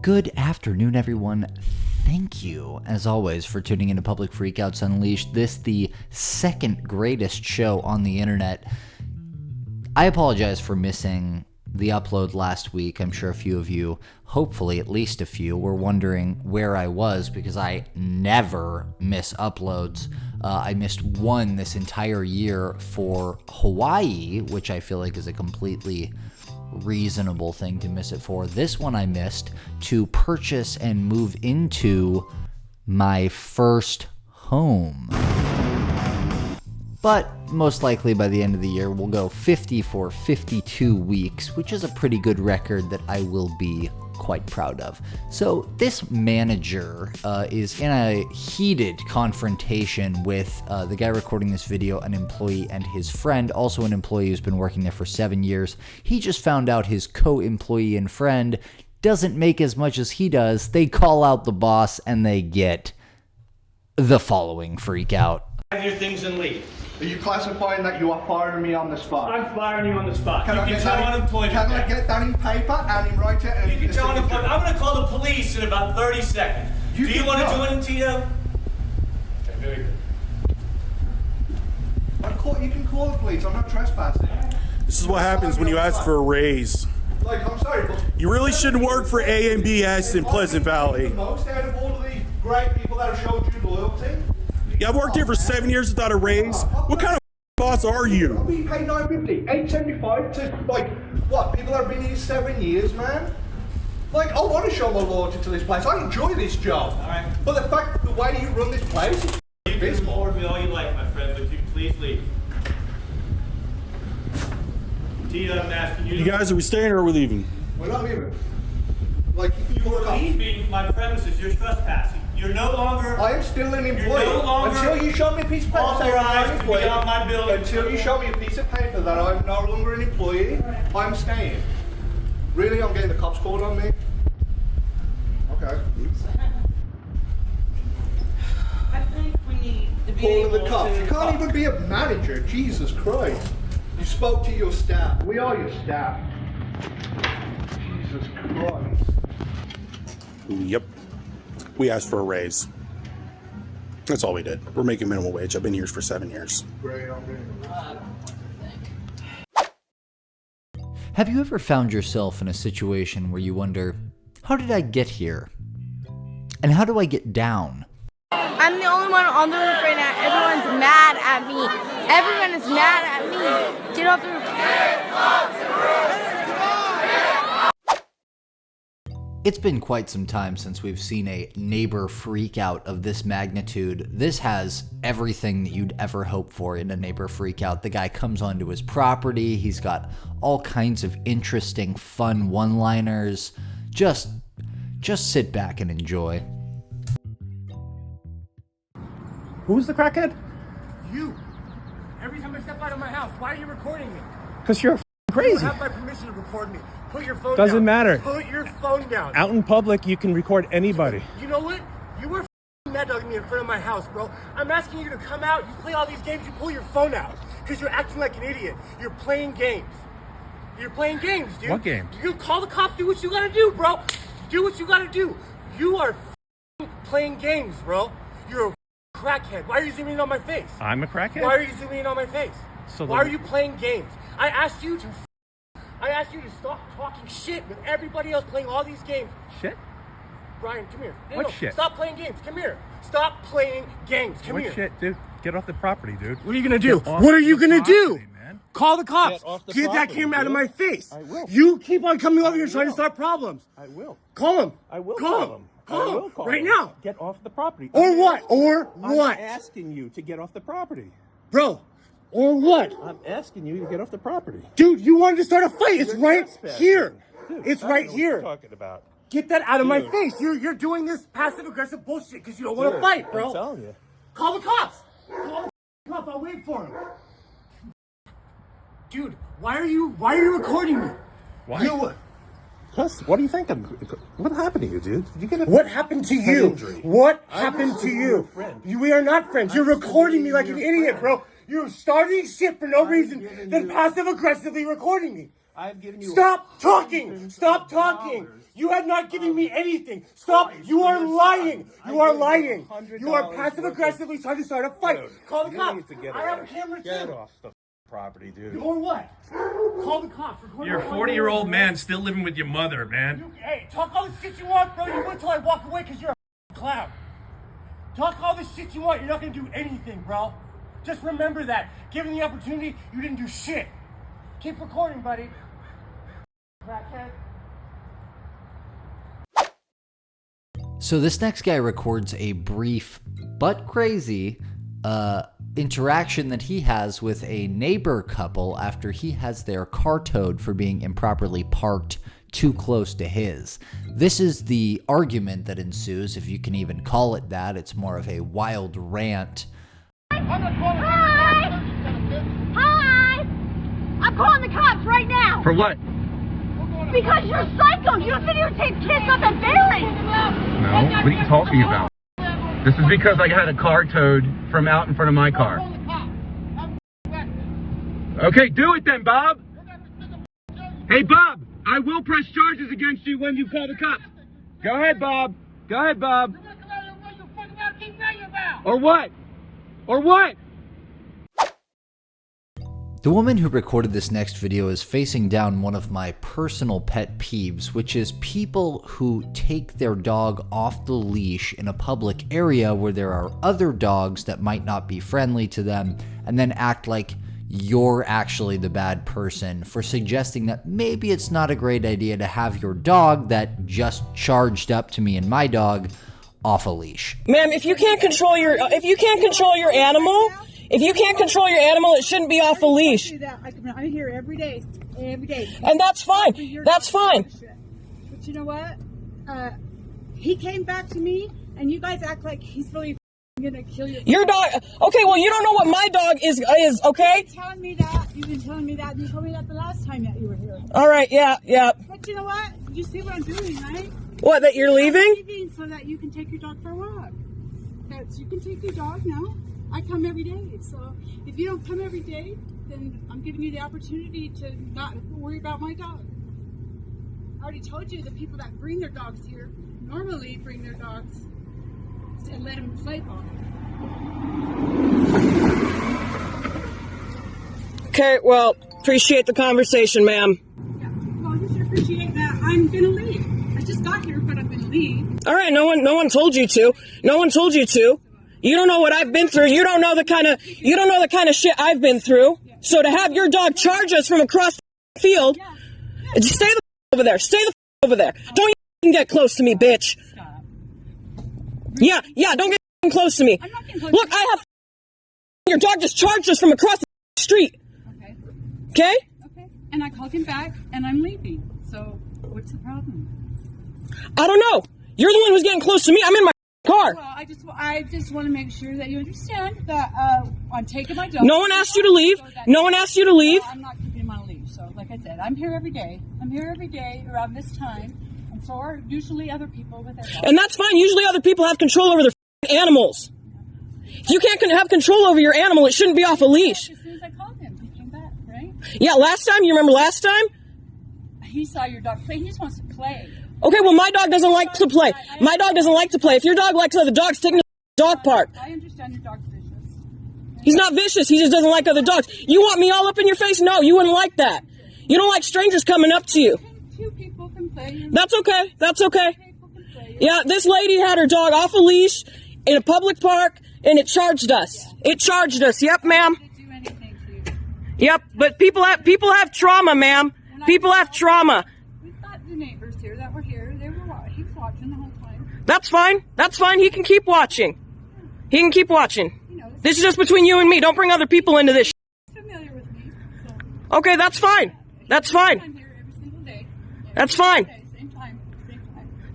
Good afternoon, everyone. Thank you, as always, for tuning into Public Freakouts Unleashed. This, the second greatest show on the internet. I apologize for missing the upload last week. I'm sure a few of you, hopefully at least a few, were wondering where I was because I never miss uploads. I missed one this entire year for Hawaii, which I feel like is a completely reasonable thing to miss it for. This one I missed to purchase and move into my first home. But most likely by the end of the year, we'll go 50 for 52 weeks, which is a pretty good record that I will be quite proud of. So this manager is in a heated confrontation with the guy recording this video, an employee, and his friend, also an employee who's been working there for 7 years. He just found out his co-employee and friend doesn't make as much as he does. They call out the boss and they get the following freak out. Have your things and leave. Are you classifying that you are firing me on the spot? I'm firing you on the spot. Can I get that in paper and in writing? You can tell unemployment. I'm going to call the police in about 30 seconds. Do you want to join in, Tito? Okay, very good. You can call the police. I'm not trespassing. This is what happens when you ask for a raise. Like, I'm sorry, but You really shouldn't work for A&BS in Pleasant Valley. The most out of all of these great people that have showed you loyalty. Yeah, I've worked here for 7 years without a raise. What kind of boss are I'm you? being paid $9.50, $8.75 to, like, what? People that have been here 7 years, man? Like, I want to show my loyalty to this place. I enjoy this job. All right. But the way you run this place is You can afford me all you like, my friend, but you can please leave. Tito, I'm asking you. You guys, are we staying or are we leaving? We're not leaving. Like, You are leaving my premises. You're trespassing. You're no longer. I am still an employee. You're no longer until you show me a piece of paper authorized to be on my building. Until you show me a piece of paper that I'm no longer an employee, I'm staying. Really, I'm getting the cops called on me. Okay. I think we need to be Calling the able cops. to You can't even be a manager. Jesus Christ. You spoke to your staff. We are your staff. Jesus Christ. Yep. We asked for a raise. That's all we did. We're making minimum wage. I've been here for 7 years. Great, Have you ever found yourself in a situation where you wonder, how did I get here? And how do I get down? I'm the only one on the roof right now. Everyone's mad at me. Everyone is mad at me. Get off the roof. It's been quite some time since we've seen a neighbor freakout of this magnitude. This has everything that you'd ever hope for in a neighbor freakout. The guy comes onto his property. He's got all kinds of interesting, fun one-liners. Just sit back and enjoy. Who's the crackhead? You. Every time I step out of my house, why are you recording me? Because you're You crazy. don't have my permission to record me. Put your phone down. Doesn't matter. Put your phone down. Out in public, you can record anybody. You know what? You were mad dogging me in front of my house, bro. I'm asking you to come out. You play all these games. You pull your phone out because you're acting like an idiot. You're playing games. You're playing games, dude. What games? You call the cops. Do what you gotta do, bro. Do what you gotta do. You are playing games, bro. You're a crackhead. Why are you zooming in on my face? I'm a crackhead? Why are you zooming in on my face? So Why are you playing games? I asked you to stop talking shit with everybody else playing all these games. Shit? Brian, come here. What shit? Stop playing games. Come here. Stop playing games. Come What here. shit, dude? Get off the property, dude. What are you gonna do? Get off What are you the gonna do? property, man. Call the cops. Get off the Get that property, camera out of dude. my face. I will. You keep on coming over here I trying to will. start problems. I will. Call him. I will call call him. him. Call I him will call right him. now. Get off the property. Or what? Or what? I'm asking you to get off the property. Bro, or what? I'm asking you to get off the property. Dude, you wanted to start a fight. It's You're right trespassing. here. Dude, It's I don't right know what here. you're talking about. Get that out of my Dude. face. You're doing this passive aggressive bullshit because you don't want to Dude, fight, bro. I'm telling you. Call the cops. Call the cops. I'll wait for him. Dude, why are you recording me? Why? You, Plus, what do you think? What happened to you, dude? Did you get a what happened to head you? injury? What I happened was to your you? friend. We are not friends. You're I was recording me like an your idiot, friend. bro. You're starting shit for no I'm reason, giving then you- passive aggressively recording me. I've given you. Stop talking! Stop talking! You have not given me anything. Stop! You are lying. You are lying. You are passive aggressively trying to start a fight. Call the cops. I have a camera too. Get off the property, dude. Or what? Call the cops. You're a 40-year-old man still living with your mother, man. Hey, talk all the shit you want, bro. You wait till I walk away because you're a clown. Talk all the shit you want. You're not going to do anything, bro. Just remember that. Given the opportunity, you didn't do shit. Keep recording, buddy. Crackhead. So this next guy records a brief but crazy interaction that he has with a neighbor couple after he has their car towed for being improperly parked too close to his. This is the argument that ensues, if you can even call it that. It's more of a wild rant. Hi! Hi! I'm calling the cops right now! For what? Because you're psycho! You videotape kids up at Barry! No, what are you talking about? This is because I had a car towed from out in front of my car. Okay, do it then, Bob! Hey, Bob! I will press charges against you when you call the cops. Go ahead, Bob. Go ahead, Bob. Or what? Or what? The woman who recorded this next video is facing down one of my personal pet peeves, which is people who take their dog off the leash in a public area where there are other dogs that might not be friendly to them, and then act like you're actually the bad person for suggesting that maybe it's not a great idea to have your dog that just charged up to me and my dog off a leash. Ma'am, if you can't control your animal, it shouldn't be off a leash. I'm here every day. And that's fine. That's fine. But you know what? He came back to me, and you guys act like he's really gonna kill you. Your dog. Okay, well, you don't know what my dog is. Okay. You've been telling me that. You've been telling me that. You told me that the last time that you were here. All right. Yeah. But you know what? You see what I'm doing, right? What? That you're leaving? I'm leaving so that you can take your dog for a walk. That you can take your dog now. I come every day, so if you don't come every day, then I'm giving you the opportunity to not worry about my dog. I already told you the people that bring their dogs here normally bring their dogs and let them play ball. Okay, well, appreciate the conversation, ma'am. Yeah, well, you should appreciate that. I'm gonna leave. I just got here, but I'm gonna leave. All right, no one told you to. No one told you to. You don't know what I've been through. You don't know the kind of shit I've been through. So to have your dog charge us from across the field, just stay the over there. Stay the over there. Don't you get close to me, bitch. Yeah, don't get close to me. Look, I have your dog just charged us from across the street. Okay? Okay. And I called him back, and I'm leaving. So what's the problem? I don't know. You're the one who's getting close to me. I'm in my car. Well, I just want to make sure that you understand that I'm taking my dog. No one asked you to leave. No one asked you to leave. I'm not keeping him on a leash. So, like I said, I'm here every day. I'm here every day around this time, and so are usually other people with their dogs. And that's fine. Usually other people have control over their animals. If you can't have control over your animal, it shouldn't be off a leash. As soon as I called him, he came back, right? Yeah, last time. You remember last time? He saw your dog play. He just wants to play. Okay, well, my dog doesn't like to play. My dog doesn't like to play. If your dog likes other dogs, take him to the dog park. I understand your dog's vicious. He's not vicious. He just doesn't like other dogs. You want me all up in your face? No, you wouldn't like that. You don't like strangers coming up to you. Two people can play. That's okay. That's okay. Yeah, this lady had her dog off a leash in a public park, and it charged us. It charged us. Yep, ma'am. Yep, but people have trauma, ma'am. People have trauma. We've got the neighbors here that were here. He was watching the whole time. That's fine. That's fine. He can keep watching. He can keep watching. This is just between you and me. Don't bring other people into this. He's familiar with me. Okay, that's fine. That's fine. I'm here every single day. That's fine. Same time.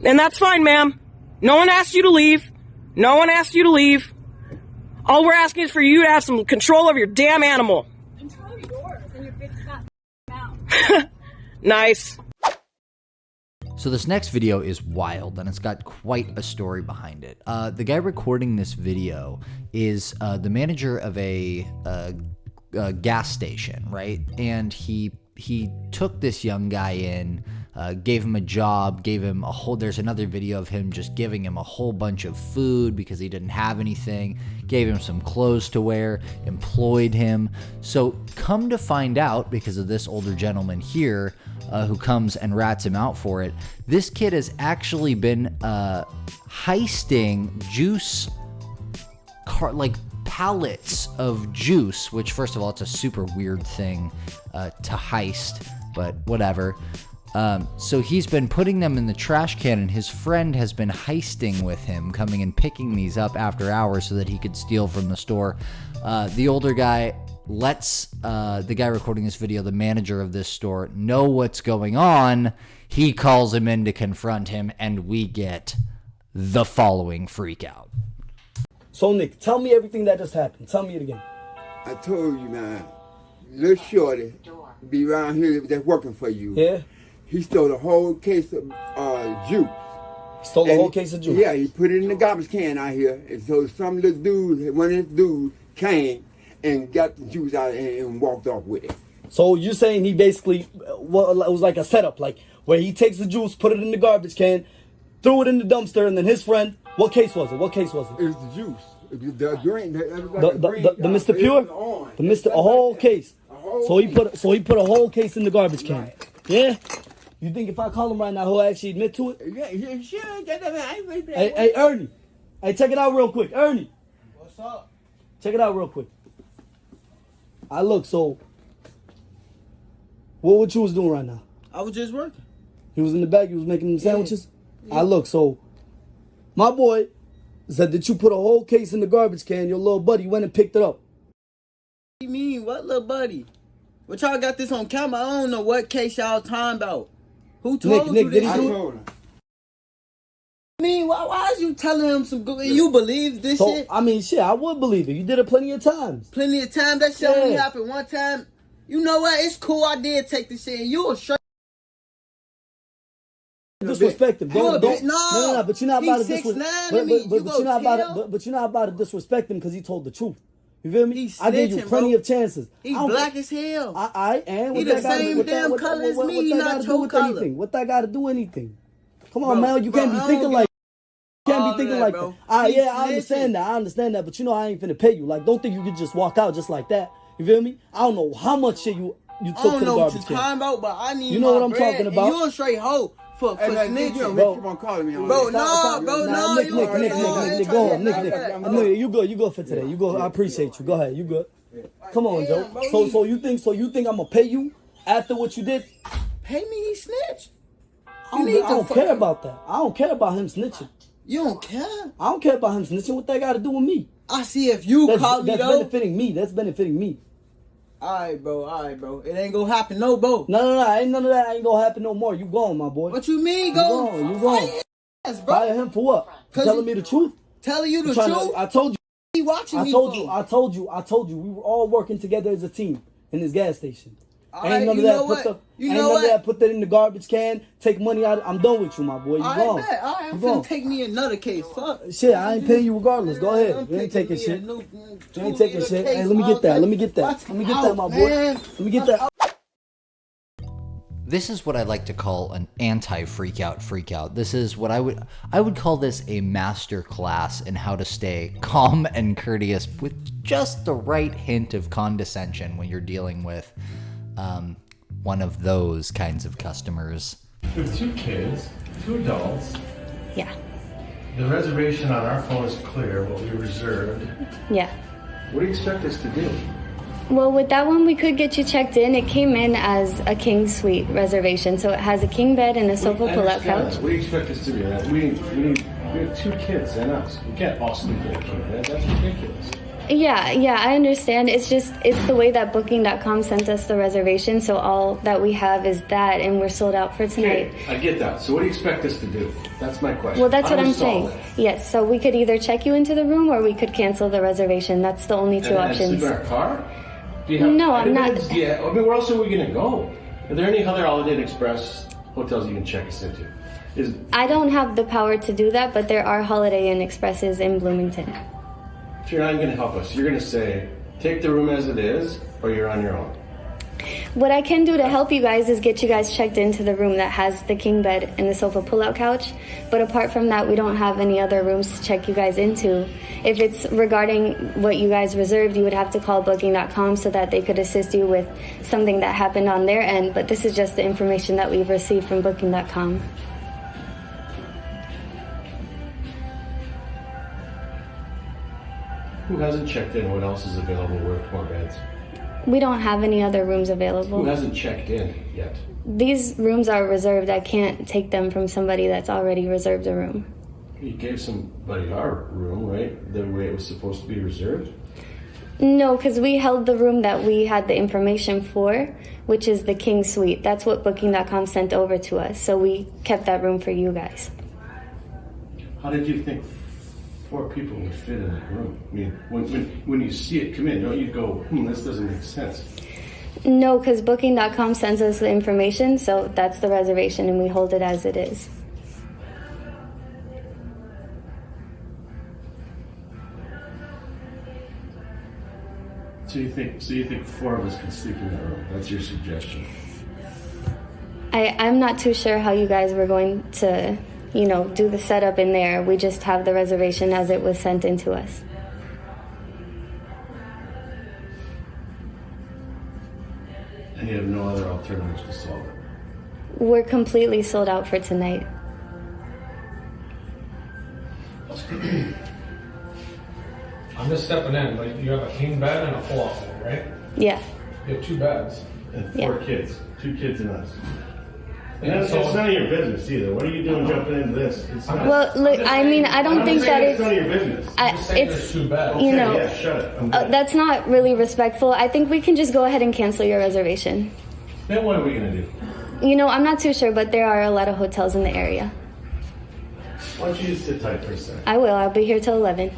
And that's fine, ma'am. No one asked you to leave. No one asked you to leave. All we're asking is for you to have some control over your damn animal. Control yours and your big fat mouth. Nice. So this next video is wild, and it's got quite a story behind it. The guy recording this video is the manager of a gas station, right? And he he took this young guy in, gave him a job, gave him a whole, there's another video of him just giving him a whole bunch of food because he didn't have anything, gave him some clothes to wear, employed him. So come to find out, because of this older gentleman here who comes and rats him out for it, this kid has actually been heisting juice, like pallets of juice, which first of all, it's a super weird thing to heist, but whatever. So he's been putting them in the trash can, and his friend has been heisting with him, coming and picking these up after hours so that he could steal from the store. The older guy lets the guy recording this video, the manager of this store, know what's going on. He calls him in to confront him, and we get the following freak out. So Nick, tell me everything that just happened. Tell me it again. I told you, man, little shorty be around here that's working for you. Yeah? He stole a whole case of juice. Stole a whole case of juice? Yeah, he put it in the garbage can out here. And so some little dude, one of his dudes, came and got the juice out and walked off with it. So you're saying he basically, it was like a setup, like where he takes the juice, put it in the garbage can, threw it in the dumpster, and then his friend, what case was it? What case was it? It was the juice. The green, the Mr. Pure? The Mr. A whole case. So he put a whole case in the garbage can. Right. Yeah? You think if I call him right now, he'll actually admit to it? Yeah, sure. Hey, Ernie. Hey, check it out real quick. Ernie. What's up? Check it out real quick. Look, so what you was doing right now? I was just working. He was in the back, he was making them sandwiches? Yeah. Look, so my boy said that you put a whole case in the garbage can, your little buddy went and picked it up. What do you mean? What little buddy? What y'all got this on camera? I don't know what case y'all talking about. Who told you this? I told him. I mean, why is you telling him some good? You believe this shit? I mean, shit, I would believe it. You did it plenty of times. Plenty of times? That shit only happened one time. You know what? It's cool. I did take this shit. And you a straight. Disrespect him. No, but you're not about to disrespect him because he told the truth. You feel me? I gave you plenty of chances. He's black as hell. I am. He the same damn color as me. He not your color. What that got to do anything? Come on, man. You can't be thinking like. You can't be thinking like that. I understand that. But you know I ain't finna pay you. Like, don't think you could just walk out just like that. You feel me? I don't know how much shit you took to the garbage can. I don't know what you're talking about, but I need. You know what I'm talking about? You a straight hoe. For snitching, bro. Keep on calling me on bro, no. Nick, go on, Nick. I know you good for today. You go. I appreciate you. Go ahead. You good. Come on, Joe. So you think I'm gonna pay you after what you did? Pay me, he snitched. I don't care about that. I don't care about him snitching. You don't care? I don't care about him snitching. What that got to do with me? I see if you call me though. That's benefiting me. Alright, bro. It ain't gonna happen, no, bro. No. Ain't none of that. Ain't gonna happen no more. You gone, my boy. What you mean, go? You gone. Fire him for what? Telling me the truth? Telling you the truth? I told you. He watching me. I told you. We were all working together as a team in this gas station. Ain't none of that. Put that in the garbage can. Take money out. I'm done with you, my boy. You gone. I'm finna take me another case. Fuck. Shit, I ain't paying you regardless. Go ahead. You ain't taking shit. Hey, let me get that. Let me get that, my boy. Let me get that. This is what I like to call an anti-freakout. This is what I would call this a master class in how to stay calm and courteous with just the right hint of condescension when you're dealing with one of those kinds of customers. With 2 kids, 2 adults. Yeah. The reservation on our phone is clear, what we reserved. Yeah. What do you expect us to do? Well, with that one, we could get you checked in. It came in as a king suite reservation, so it has a king bed and a sofa pull-out couch. What do you expect us to do? We have 2 kids and us. We can't all sleep in a king bed. That's ridiculous. Yeah, I understand. It's the way that Booking.com sent us the reservation, so all that we have is that, and we're sold out for tonight. Okay, I get that. So what do you expect us to do? That's my question. Well, that's what I'm saying. Yes, so we could either check you into the room or we could cancel the reservation. That's the only 2 options. And sleep in our car? No, I'm not. Yeah, I mean, where else are we going to go? Are there any other Holiday Inn Express hotels you can check us into? I don't have the power to do that, but there are Holiday Inn Expresses in Bloomington. So you're not going to help us. You're going to say, take the room as it is, or you're on your own. What I can do to help you guys is get you guys checked into the room that has the king bed and the sofa pull-out couch. But apart from that, we don't have any other rooms to check you guys into. If it's regarding what you guys reserved, you would have to call booking.com so that they could assist you with something that happened on their end. But this is just the information that we've received from booking.com. Who hasn't checked in? What else is available with more beds? We don't have any other rooms available. Who hasn't checked in yet? These rooms are reserved. I can't take them from somebody that's already reserved a room. You gave somebody our room, right? The way it was supposed to be reserved? No, because we held the room that we had the information for, which is the king suite. That's what booking.com sent over to us. So we kept that room for you guys. How did you think 4 people would fit in that room? I mean, when you see it come in, don't you go, this doesn't make sense? No, because booking.com sends us the information, so that's the reservation, and we hold it as it is. So you think 4 of us can sleep in that room? That's your suggestion? I'm not too sure how you guys were going to, do the setup in there. We just have the reservation as it was sent into us. And you have no other alternatives to solve it? We're completely sold out for tonight. I'm just stepping in, but you have a king bed and a pull-out bed, right? Yeah. You have 2 beds. And 4 kids. 2 kids and us. And Yeah, it's so- none of your business either. What are you doing jumping into this? It's not, Well, look, I mean, I don't think that it's none of your business. it's, Okay, yeah, shut it. I'm good. that's not really respectful. I think we can just go ahead and cancel your reservation. Then what are we gonna do? I'm not too sure, but there are a lot of hotels in the area. Why don't you just sit tight for a second? I will. I'll be here till 11.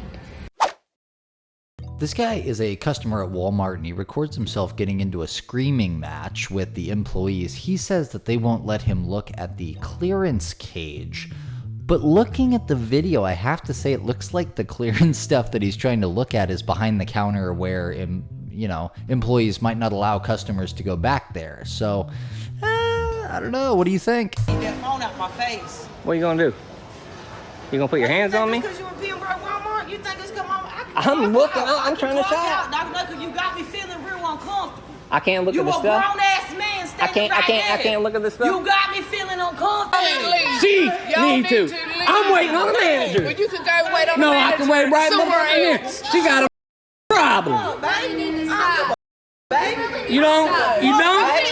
This guy is a customer at Walmart and he records himself getting into a screaming match with the employees. He says that they won't let him look at the clearance cage. But looking at the video, I have to say it looks like the clearance stuff that he's trying to look at is behind the counter where, employees might not allow customers to go back there. So, I don't know. What do you think? Get that phone out my face. What are you gonna do? You gonna put your hands on me? Because you were being right Walmart, you think it's come on? I'm looking. I'm trying to shop. You got me feeling real uncomfortable. I can't look You at the a stuff. grown ass man standing right there. I can't look at the stuff. You got me feeling uncomfortable. She need to. I'm waiting on the manager. But you can go wait on the No, manager. I can wait right somewhere here. else. She got a problem. You don't?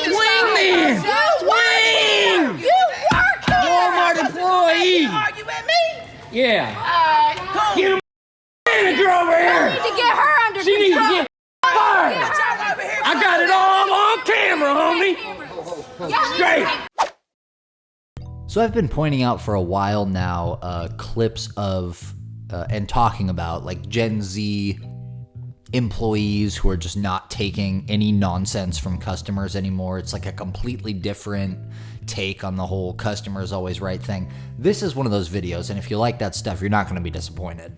Swing then. Swing. You work here. Walmart employee. Argue with me? Yeah. Cool. Get a manager over here. I need to get her under She needs to control. get fired. I got it all on camera, homie. Straight. So I've been pointing out for a while now clips of and talking about like Gen Z employees who are just not taking any nonsense from customers anymore. It's like a completely different take on the whole customer is always right thing. This is one of those videos, and if you like that stuff, you're not going to be disappointed.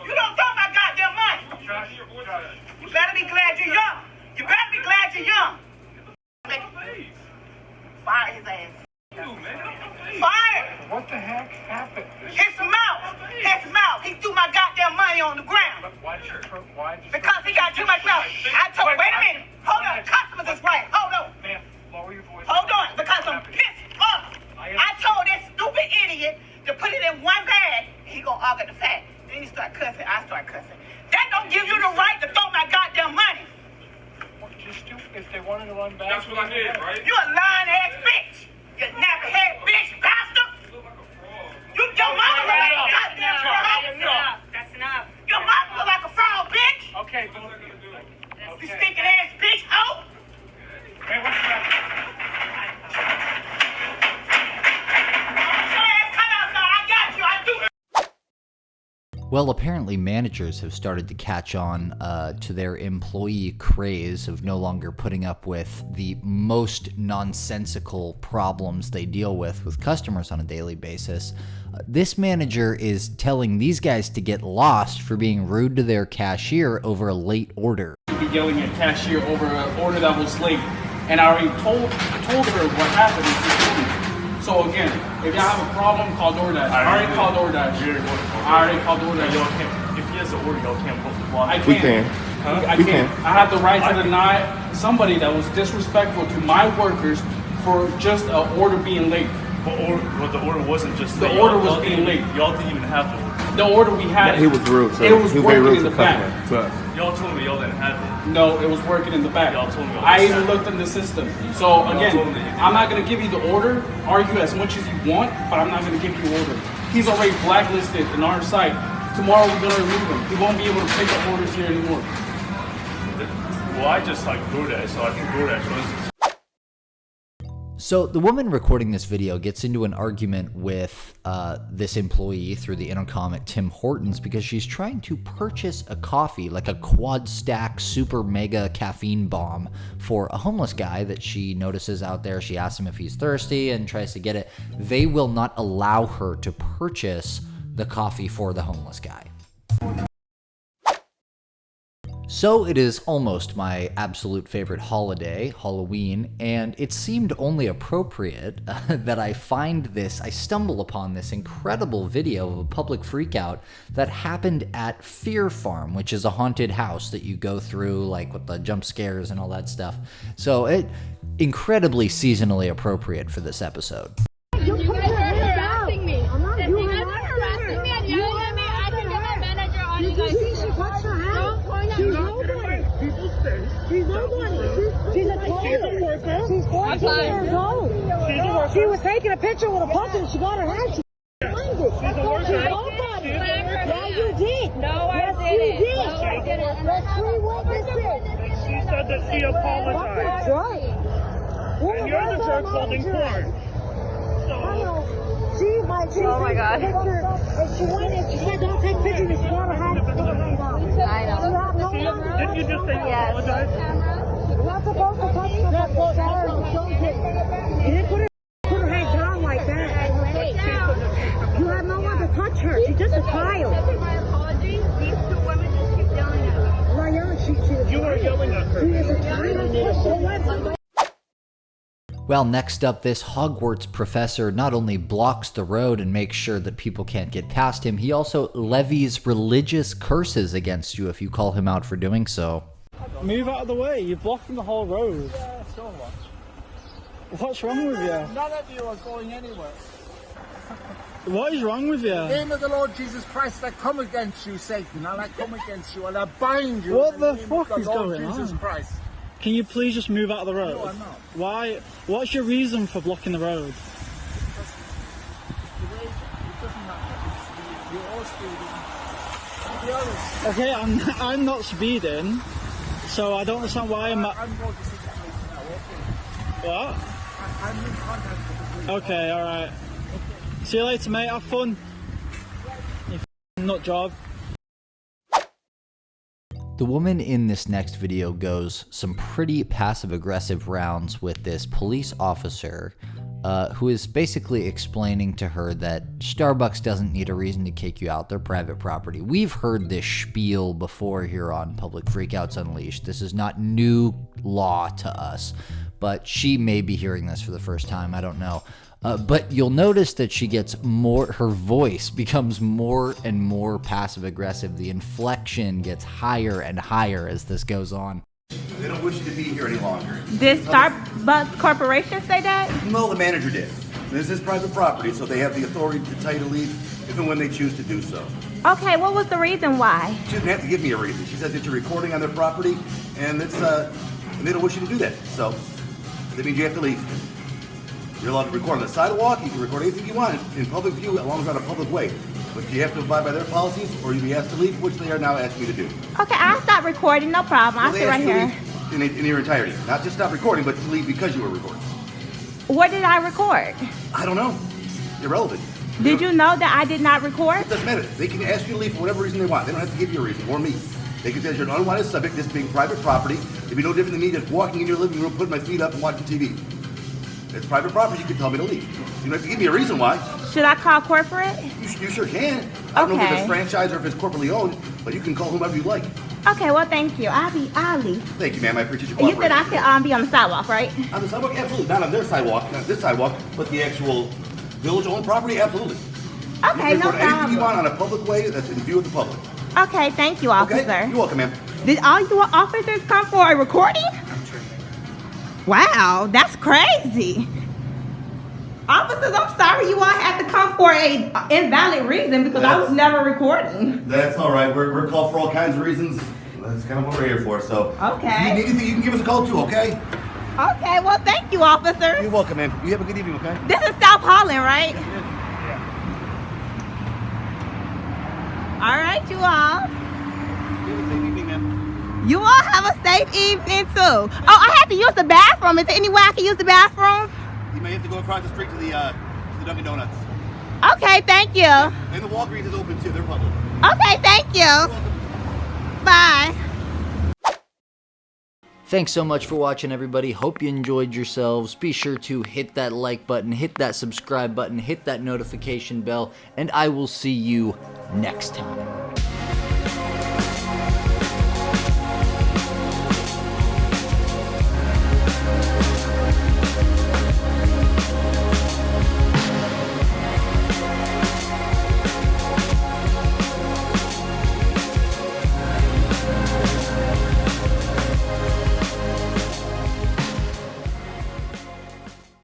You don't talk my goddamn money. You better be glad you're young. You better be glad you're young. Fire his ass. Fire! What the heck happened? His mouth! His mouth! He threw my goddamn money on the ground. Because he got too much mouth. Wait a minute. Hold on. Customers is right. Hold on. Ma'am, lower your voice. Hold on. Because I'm pissed off. I told this stupid idiot to put it in one bag. He gonna argue the fact. Then he start cussing. I start cussing. That don't give you the right to throw my goddamn money. If they wanted to run back. That's what I did, right? You a lying ass bitch. You nappy-head bitch bastard. Your mama look like a goddamn fraud. That's enough. Your mama look like a fraud, bitch. Okay. You stinking ass bitch, hoe. Hey, what's that? Your ass come outside. I got you. I do. Well, apparently managers have started to catch on to their employee craze of no longer putting up with the most nonsensical problems they deal with customers on a daily basis. This manager is telling these guys to get lost for being rude to their cashier over a late order. be yelling at Cashier over an order that was late. And I already told her what happened. So again, if y'all have a problem, call DoorDash. I already called DoorDash. If he has an order, y'all can't block. I can't. We can. I We can't. can. I have the right to deny somebody that was disrespectful to my workers for just an order being late. But the order wasn't just the order was being late. Y'all didn't even have the order. The order we had. He was rude. So it was he was very working rude in the to back. to us. Y'all told me y'all didn't have it. No, it was working in the back. Y'all told me. I even looked in the system. So again, I'm not gonna give you the order. Argue as much as you want, but I'm not gonna give you order. He's already blacklisted in our site. Tomorrow we're gonna remove him. He won't be able to pick up orders here anymore. Well, I just like DoorDash, so I think DoorDash was. So the woman recording this video gets into an argument with this employee through the intercom at Tim Hortons because she's trying to purchase a coffee, like a quad stack super mega caffeine bomb, for a homeless guy that she notices out there. She asks him if he's thirsty and tries to get it. They will not allow her to purchase the coffee for the homeless guy. So it is almost my absolute favorite holiday, Halloween, and it seemed only appropriate that I stumble upon this incredible video of a public freakout that happened at Fear Farm, which is a haunted house that you go through, like with the jump scares and all that stuff. So it incredibly seasonally appropriate for this episode. You're harassing me. I'm not doing it. You're harassing me and yelling at me. I can get my manager on you guys. She touched her hand. She's nobody. She's nobody. She's a tourism worker. She's 14 years old. She was taking a picture with a puppy and she got her hand. She's nobody. Yeah, you did. No, I didn't. You did. No, I didn't. Let's three witnesses. She said that she apologized. That's right. And you're the jerk holding court. Oh my God. If she went and she said don't take pictures, she got her hand down. I know. Didn't you just say you apologize? You're not supposed to touch her. You didn't put her hand down like that. You have no one to touch her. She's just a child. My apologies. These two women just keep yelling at her. You are yelling at her. She is a child. Well, next up, this Hogwarts professor not only blocks the road and makes sure that people can't get past him, he also levies religious curses against you if you call him out for doing so. Move out of the way, you're blocking the whole road. Yeah, so much. What's wrong with you? None of you are going anywhere. What is wrong with you? In the name of the Lord Jesus Christ, I come against you, Satan, and I come against you, and I bind you. What in the name fuck of is the Lord going Jesus on? Christ. Can you please just move out of the road? No, I'm not. Why? What's your reason for blocking the road? Okay, I'm not speeding, so I don't understand why I'm not. I'm going to see the police now, okay? What? I'm in contact with the Okay, alright. See you later, mate. Have fun. You nut job. The woman in this next video goes some pretty passive-aggressive rounds with this police officer who is basically explaining to her that Starbucks doesn't need a reason to kick you out their private property. We've heard this spiel before here on Public Freakouts Unleashed. This is not new law to us, but she may be hearing this for the first time. I don't know. But you'll notice that she gets more, her voice becomes more and more passive-aggressive. The inflection gets higher and higher as this goes on. They don't wish you to be here any longer. Did Starbucks Corporation say that? No, the manager did. This is private property, so they have the authority to tell you to leave if and when they choose to do so. Okay, what was the reason why? She didn't have to give me a reason. She said that you're recording on their property, and it's and they don't wish you to do that. So that means you have to leave. You're allowed to record on the sidewalk. You can record anything you want in public view, as long as you're on a public way. But you have to abide by their policies, or you'll be asked to leave, which they are now asking you to do. Okay, I'll stop recording, no problem. I'll sit right here. In your entirety. Not just stop recording, but to leave because you were recording. What did I record? I don't know. It's irrelevant. Did you know that I did not record? It doesn't matter. They can ask you to leave for whatever reason they want. They don't have to give you a reason, or me. They can say you're an unwanted subject, this being private property. It'd be no different than me just walking in your living room, putting my feet up and watching TV. It's private property, you can tell me to leave. You don't have to give me a reason why. Should I call corporate? You sure can. I don't know if it's a franchise or if it's corporately owned, but you can call whomever you like. Okay, well, thank you. I'll leave. Thank you, ma'am. I appreciate your You cooperation. said I could be on the sidewalk, right? On the sidewalk? Absolutely. Not on their sidewalk, not this sidewalk, but the actual village-owned property? Absolutely. Okay, you no can record anything you problem. want on a public way that's in view of the public. Okay, thank you, officer. Okay? You're welcome, ma'am. Did all you officers come for a recording? Wow, that's crazy. Officers, I'm sorry you all had to come for a invalid reason because I was never recording. That's all right. We're called for all kinds of reasons. That's kind of what we're here for. So, Okay. if you need anything, you can give us a call too. Okay? Okay, well, thank you, officers. You're welcome, ma'am. You have a good evening. Okay? This is South Holland, right? All right, you all. You all have a safe evening too. Oh, I have to use the bathroom. Is there any way I can use the bathroom? You may have to go across the street to the Dunkin' Donuts. Okay, thank you. And the Walgreens is open too. They're public. Okay, thank you. Bye. Thanks so much for watching, everybody. Hope you enjoyed yourselves. Be sure to hit that like button, hit that subscribe button, hit that notification bell, and I will see you next time.